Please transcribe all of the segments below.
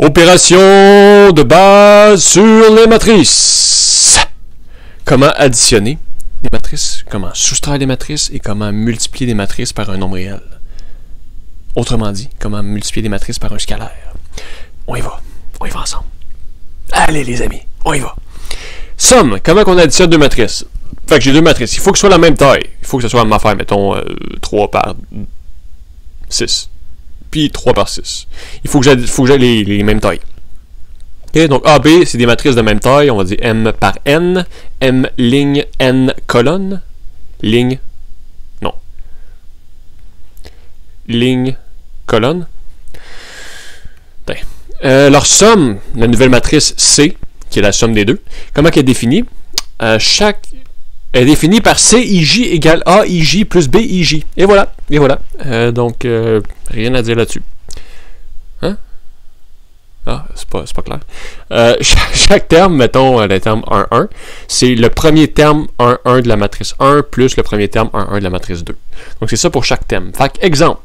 Opération de base sur les matrices. Comment additionner des matrices, comment soustraire des matrices et comment multiplier des matrices par un nombre réel. Autrement dit, comment multiplier des matrices par un scalaire. On y va ensemble. Allez les amis, on y va. Somme, comment on additionne deux matrices? Fait que j'ai deux matrices, il faut que ce soit la même taille. Il faut que ce soit ma affaire, mettons 3 par 6. Puis 3 par 6. Il faut que j'ai les mêmes tailles. Okay, donc A, B, c'est des matrices de même taille. On va dire M par N. M ligne, N colonne. Ligne. Non. Ligne, colonne. Leur somme, la nouvelle matrice C, qui est la somme des deux. Comment elle est définie? Chaque est définie par CIJ égale AIJ plus BIJ. Et voilà. Donc, rien à dire là-dessus. Hein? Ah, c'est pas clair. Chaque terme, mettons le terme 1,1, c'est le premier terme 1,1 de la matrice 1 plus le premier terme 1,1 de la matrice 2. Donc, c'est ça pour chaque terme. Fait que, exemple.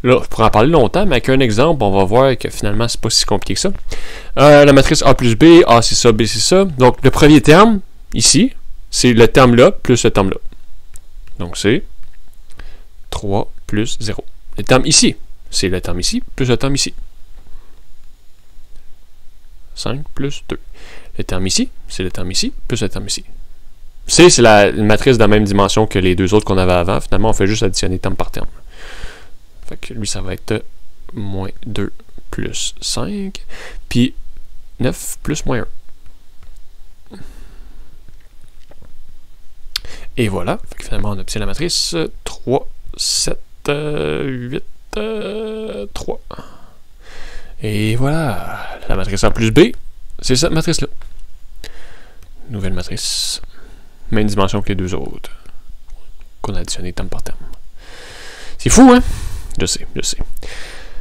Là, je pourrais en parler longtemps, mais avec un exemple, on va voir que finalement, c'est pas si compliqué que ça. La matrice A plus B, A c'est ça, B c'est ça. Donc, le premier terme, ici, c'est le terme là plus le terme là. Donc, c'est 3 plus 0. Le terme ici, c'est le terme ici plus le terme ici. 5 plus 2. Le terme ici, c'est le terme ici plus le terme ici. C, c'est la matrice de la même dimension que les deux autres qu'on avait avant. Finalement, on fait juste additionner terme par terme. Fait que lui, ça va être moins 2 plus 5. Puis 9 plus moins 1. Et voilà. Fait que finalement, on obtient la matrice 3, 7, 8, 3. Et voilà. La matrice A plus B, c'est cette matrice-là. Nouvelle matrice. Même dimension que les deux autres. Qu'on a additionné terme par terme. C'est fou, hein? Je sais.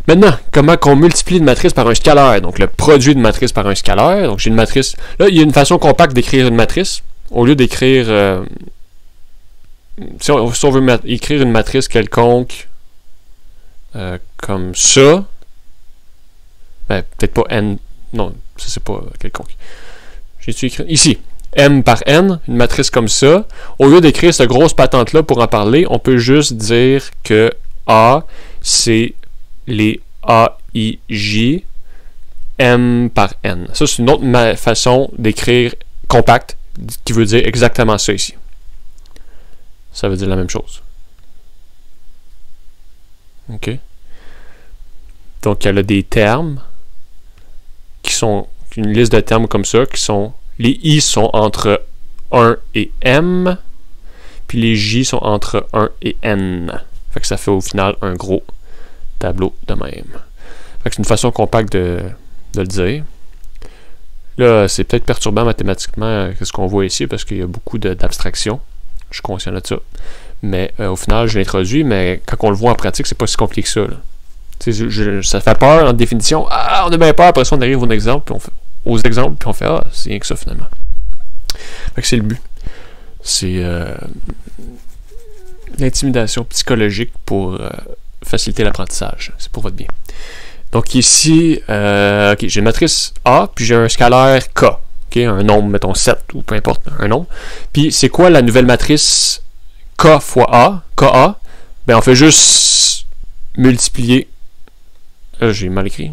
Maintenant, comment qu'on multiplie une matrice par un scalaire? Donc, le produit de matrice par un scalaire. Donc, j'ai une matrice. Là, il y a une façon compacte d'écrire une matrice. Au lieu d'écrire... si on veut écrire une matrice quelconque comme ça, ben, peut-être pas N. Non, ça, c'est pas quelconque. J'ai-tu écrit... Ici. M par N, une matrice comme ça. Au lieu d'écrire cette grosse patente-là pour en parler, on peut juste dire que A, c'est les AIJ M par N. Ça, c'est une autre façon d'écrire compact qui veut dire exactement ça ici. Ça veut dire la même chose. OK? Donc, elle a des termes qui sont une liste de termes comme ça, qui sont... Les I sont entre 1 et M, puis les J sont entre 1 et N. Fait que ça fait au final un gros tableau de même. Fait que c'est une façon compacte de le dire. Là, c'est peut-être perturbant mathématiquement ce qu'on voit ici, parce qu'il y a beaucoup d'abstraction. Je suis conscient de ça. Mais au final, je l'introduis, mais quand on le voit en pratique, c'est pas si compliqué que ça. Ça fait peur en définition. Ah, on a bien peur, après ça, on arrive aux exemples, puis on fait ah, c'est rien que ça finalement. Fait que c'est le but. C'est l'intimidation psychologique pour faciliter l'apprentissage. C'est pour votre bien. Donc ici, okay, j'ai une matrice A, puis j'ai un scalaire K. Okay, un nombre, mettons 7, ou peu importe, un nombre. Puis c'est quoi la nouvelle matrice K fois A? KA, ben on fait juste multiplier. J'ai mal écrit.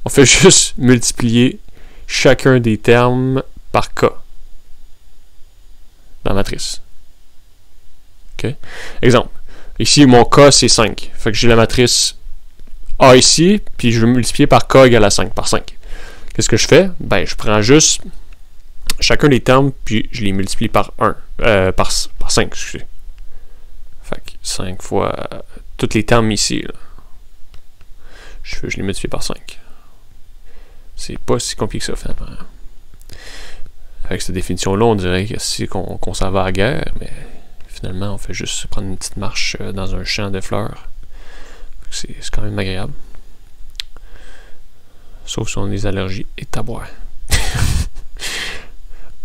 On fait juste multiplier chacun des termes par K dans la matrice. OK? Exemple. Ici, mon K, c'est 5. Fait que j'ai la matrice A ici, puis je vais multiplier par K égale à 5, par 5. Qu'est-ce que je fais? Ben, je prends juste chacun des termes, puis je les multiplie par 1. Par 5, excusez. Fait que 5 fois tous les termes ici, là. Je les multiplie par 5. C'est pas si compliqué que ça, finalement. Avec cette définition-là, on dirait que c'est qu'on s'en va à la guerre, mais finalement, on fait juste prendre une petite marche dans un champ de fleurs. C'est quand même agréable. Sauf si on a des allergies et à boire.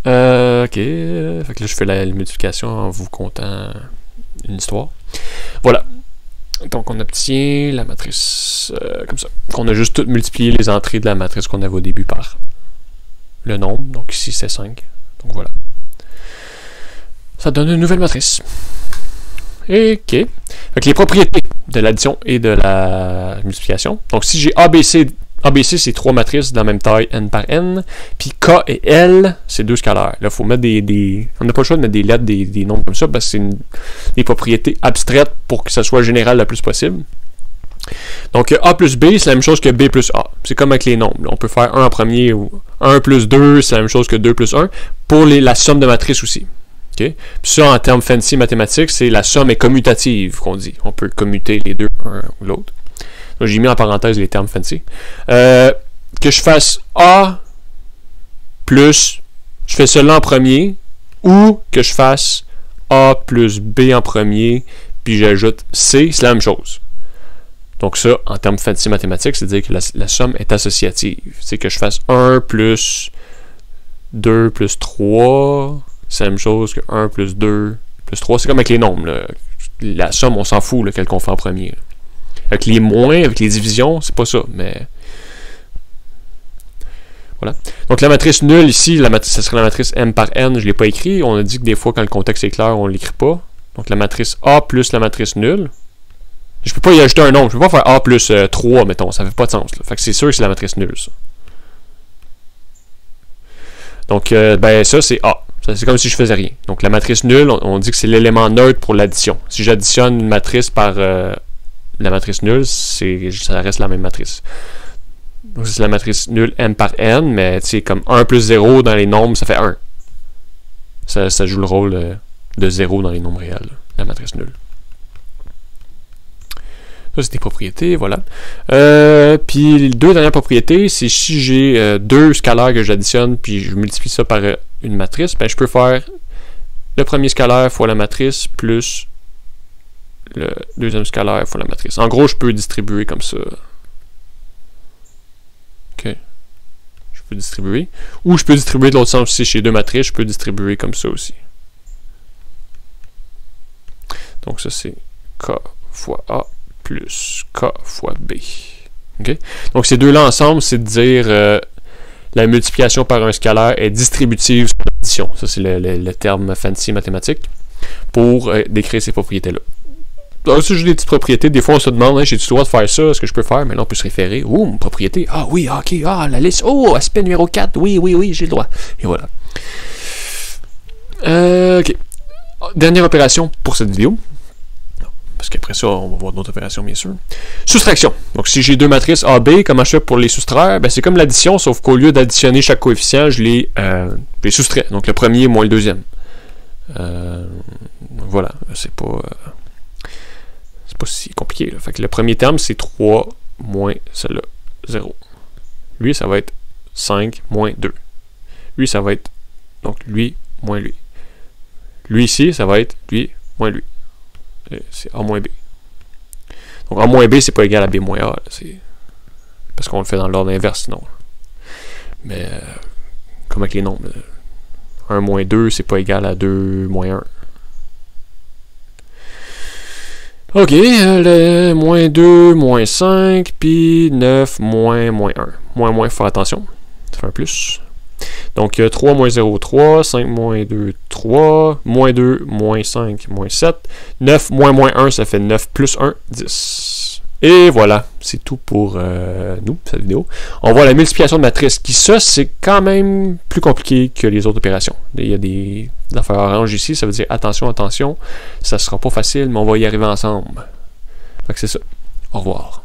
Ok. Fait que là, je fais la multiplication en vous contant une histoire. Voilà. Donc, on obtient la matrice comme ça. On a juste tout multiplié les entrées de la matrice qu'on avait au début par le nombre. Donc, ici, c'est 5. Donc, voilà. Ça donne une nouvelle matrice. OK. Avec les propriétés de l'addition et de la multiplication. Donc, si j'ai ABC, c'est 3 matrices de la même taille, n par n. Puis K et L, c'est 2 scalaires. Là, il faut mettre on n'a pas le choix de mettre des lettres, des nombres comme ça, parce que c'est des propriétés abstraites pour que ça soit général le plus possible. Donc, A plus B, c'est la même chose que B plus A. C'est comme avec les nombres. Là, on peut faire 1 en premier ou 1 plus 2, c'est la même chose que 2 plus 1. Pour la somme de matrices aussi. Okay? Puis ça, en termes fancy mathématiques, c'est la somme est commutative qu'on dit. On peut commuter les deux, un ou l'autre. Donc, j'ai mis en parenthèse les termes fancy. Que je fasse A plus, je fais cela en premier, ou que je fasse A plus B en premier, puis j'ajoute C, c'est la même chose. Donc ça, en termes fancy mathématiques, c'est-à-dire que la somme est associative. C'est que je fasse 1 plus 2 plus 3, c'est la même chose que 1 plus 2 plus 3. C'est comme avec les nombres. Là. La somme, on s'en fout, lequel qu'on fait en premier. Là. Avec les moins, avec les divisions, c'est pas ça, mais... Voilà. Donc la matrice nulle ici, ça serait la matrice m par n, je ne l'ai pas écrit. On a dit que des fois, quand le contexte est clair, on ne l'écrit pas. Donc la matrice A plus la matrice nulle. Je peux pas y ajouter un nombre. Je peux pas faire A plus 3, mettons. Ça fait pas de sens. Là. Fait que c'est sûr que c'est la matrice nulle, ça. Donc, ben ça, c'est A. C'est comme si je faisais rien. Donc la matrice nulle, on dit que c'est l'élément neutre pour l'addition. Si j'additionne une matrice par la matrice nulle, ça reste la même matrice. Donc c'est la matrice nulle m par n, mais tu sais, comme 1 plus 0 dans les nombres, ça fait 1. Ça joue le rôle de 0 dans les nombres réels, la matrice nulle. Ça, c'est des propriétés, voilà. Puis les deux dernières propriétés, c'est si j'ai deux scalaires que j'additionne, puis je multiplie ça par une matrice, ben je peux faire le premier scalaire fois la matrice, plus le deuxième scalaire fois la matrice. En gros, je peux distribuer comme ça. OK. Je peux distribuer. Ou je peux distribuer de l'autre sens aussi. Chez deux matrices, je peux distribuer comme ça aussi. Donc ça, c'est K fois A plus K fois B. Okay? Donc ces deux-là ensemble, c'est de dire la multiplication par un scalaire est distributive sur l'addition. Ça, c'est le terme fancy mathématique pour décrire ces propriétés-là. Alors, si j'ai des petites propriétés, des fois on se demande, hein, j'ai-tu le droit de faire ça, est-ce que je peux faire? Mais là, on peut se référer. Oh, une propriété. Ah oui, ok, la liste. Oh, aspect numéro 4. Oui, j'ai le droit. Et voilà. Ok. Dernière opération pour cette vidéo. Parce qu'après ça, on va voir d'autres opérations, bien sûr. Soustraction. Donc, si j'ai deux matrices A, B, comment je fais pour les soustraire? Ben, c'est comme l'addition, sauf qu'au lieu d'additionner chaque coefficient, je les soustrais. Donc, le premier moins le deuxième. Voilà. C'est pas si compliqué. Là. Fait que le premier terme, c'est 3 moins celle-là, 0. Lui, ça va être 5 moins 2. Lui, ça va être donc lui moins lui. Lui ici, ça va être lui moins lui. C'est A moins B. Donc A moins B, c'est pas égal à B moins A. Parce qu'on le fait dans l'ordre inverse, sinon. Mais comme avec les nombres. 1 moins 2, c'est pas égal à 2 moins 1. Ok, le moins 2, moins 5, puis 9, moins 1. Moins, faut faire attention. Ça fait un plus. Donc 3 moins 0, 3, 5 moins 2, 3, moins 2, moins 5, moins 7, 9 moins 1, ça fait 9 plus 1, 10. Et voilà, c'est tout pour nous, cette vidéo. On voit la multiplication de matrices, qui ça, c'est quand même plus compliqué que les autres opérations. Il y a des affaires orange ici, ça veut dire attention, attention, ça sera pas facile, mais on va y arriver ensemble. Fait que c'est ça. Au revoir.